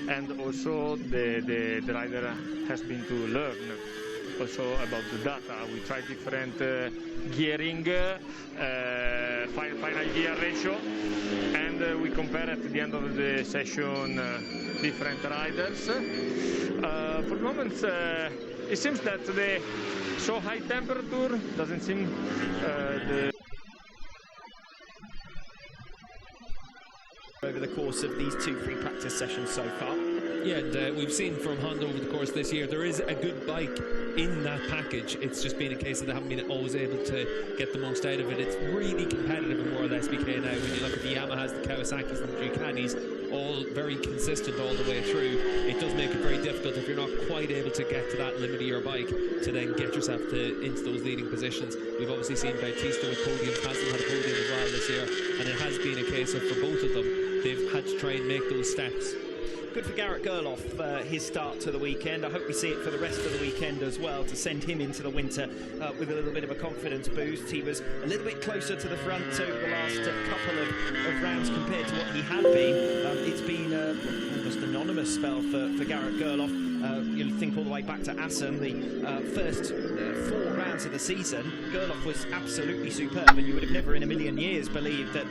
and also the rider has been to learn also about the data. We try different gearing, final gear ratio, and we compare at the end of the session different riders. For the moment, it seems that the so high temperature doesn't seem over the course of these 2 free practice sessions so far. Yeah, and we've seen from Honda over the course of this year, there is a good bike in that package. It's just been a case that they haven't been always able to get the most out of it. It's really competitive in World SBK now. When you look at the Yamahas, the Kawasaki's and the Ducatis, all very consistent all the way through. It does make it very difficult if you're not quite able to get to that limit of your bike to then get yourself into those leading positions. We've obviously seen Bautista with podiums, hasn't had a podium as well this year, and it has been a case of, for both of them, they've had to try and make those steps. Good for Garrett Gerloff, his start to the weekend. I hope we see it for the rest of the weekend as well, to send him into the winter with a little bit of a confidence boost. He was a little bit closer to the front over the last couple of rounds compared to what he had been. It's been almost anonymous spell for Garrett Gerloff. You'll think all the way back to Assen, the first 4 rounds of the season, Gerloff was absolutely superb, and you would have never in a million years believed that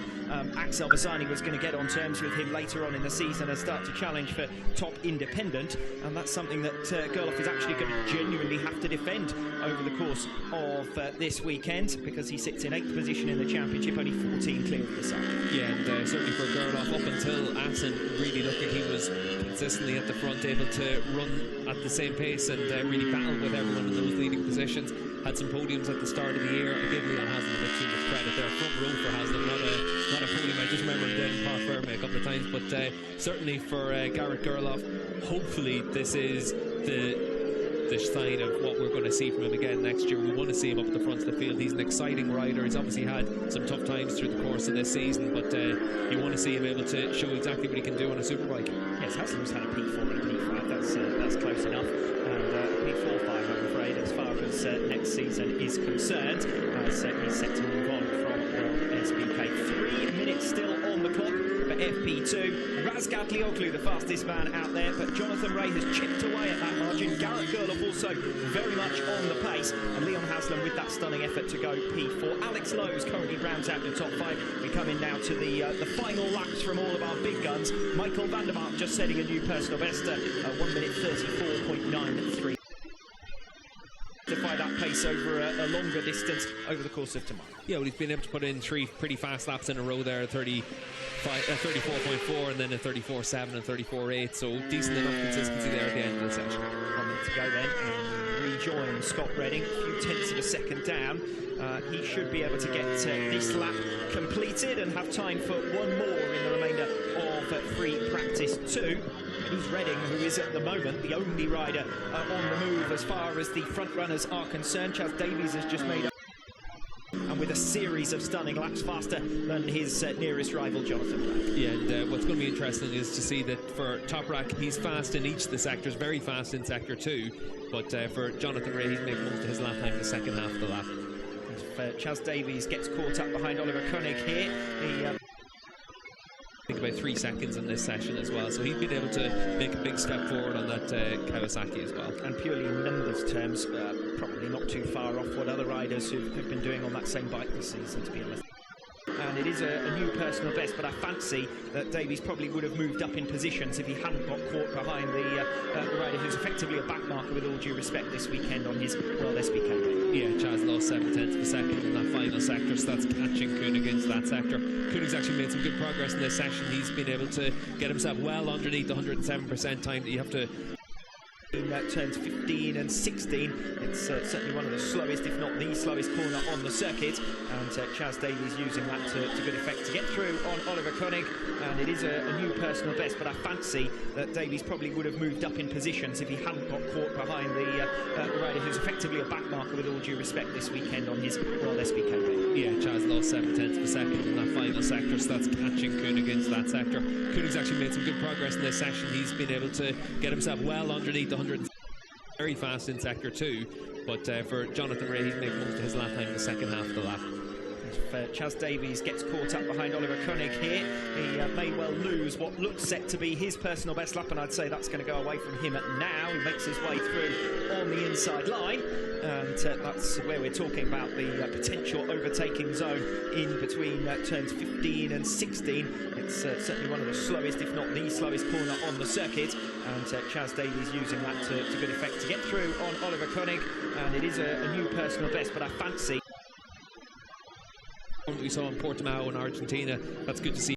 Axel Bassani was going to get on terms with him later on in the season and start to challenge for top independent, and that's something that Gerloff is actually going to genuinely have to defend over the course of this weekend, because he sits in 8th position in the championship, only 14 clear of the sack. Yeah, and certainly for Gerloff, up until Assen really looked like he was consistently at the front, able to run at the same pace and really battle with everyone in those leading positions. Had some podiums at the start of the year. I give Leon Haslam a bit too much credit there. Front row for Haslam, not a podium. I just remember him dead in Park Ferme a couple of times, but certainly for Garrett Gerloff, hopefully this is the sign of what we're going to see from him again next year. We want to see him up at the front of the field. He's an exciting rider. He's obviously had some tough times through the course of this season, but you want to see him able to show exactly what he can do on a superbike. Yes, Haslam's had a P4 and a P5. That's close enough. And a P4-5, I'm afraid, as far as next season is concerned, as he's set to move on from WSBK. 3 minutes still on the clock for FP2. Razgatlioglu, the fastest man out there, but Jonathan Raih has chipped away at that margin. Garrett Gerloff also very much on the pace, and Leon Haslam with that stunning effort to go P4. Alex Lowe's currently rounds out the top 5. We come in now to the final laps from all of our big guns. Michael van der Mark just setting a new personal best, 1 minute 34.93. Defy that pace over a longer distance over the course of tomorrow. Yeah, well, he's been able to put in 3 pretty fast laps in a row there, 34.4 and then a 34.7 and 34.8, so decent enough consistency there at the end of the session. 1 minute to go then, and rejoin Scott Redding, a few tenths of a second down. He should be able to get this lap completed and have time for one more in the remainder of free practice 2. It is Redding who is at the moment the only rider on the move as far as the front runners are concerned. Chaz Davies has just made up, and with a series of stunning laps faster than his nearest rival, Jonathan Raih. Yeah, and what's going to be interesting is to see that for Toprak, he's fast in each of the sectors, very fast in sector 2, but for Jonathan Raih, he's making most of his lap time in the second half of the lap. If Chaz Davies gets caught up behind Oliver Koenig here, he I think about 3 seconds in this session as well, so he's been able to make a big step forward on that Kawasaki as well. And purely in numbers terms, probably not too far off what other riders have been doing on that same bike this season, to be honest. And it is a new personal best, but I fancy that Davies probably would have moved up in positions if he hadn't got caught behind the rider who's effectively a backmarker, with all due respect, this weekend on his World SBK day. Yeah, Chaz lost 7 tenths of a second in that final sector, so that's catching Koenig into that sector. Koenig's actually made some good progress in this session. He's been able to get himself well underneath the 107% time that you have to. In turns 15 and 16, it's certainly one of the slowest, if not the slowest corner on the circuit, and Chaz Davies using that to good effect to get through on Oliver Koenig, and it is a new personal best, but I fancy that Davies probably would have moved up in positions if he hadn't got caught behind the rider who's effectively a backmarker, with all due respect, this weekend on his World SBK day. Yeah, Chaz lost 7 tenths of a second in that final sector, so that's catching Koenig into that sector. Koenig's actually made some good progress in this session. He's been able to get himself well underneath the 100, very fast in sector 2, but for Jonathan Raih, he's making most of his lap time in the second half of the lap. Chaz Davies gets caught up behind Oliver Koenig here, he may well lose what looks set to be his personal best lap, and I'd say that's going to go away from him now. He makes his way through on the inside line, and that's where we're talking about the potential overtaking zone in between turns 15 and 16. It's certainly one of the slowest, if not the slowest corner on the circuit, and Chaz Davies using that to good effect to get through on Oliver Koenig, and it is a new personal best, but I fancy we saw in Portimao in Argentina. That's good to see.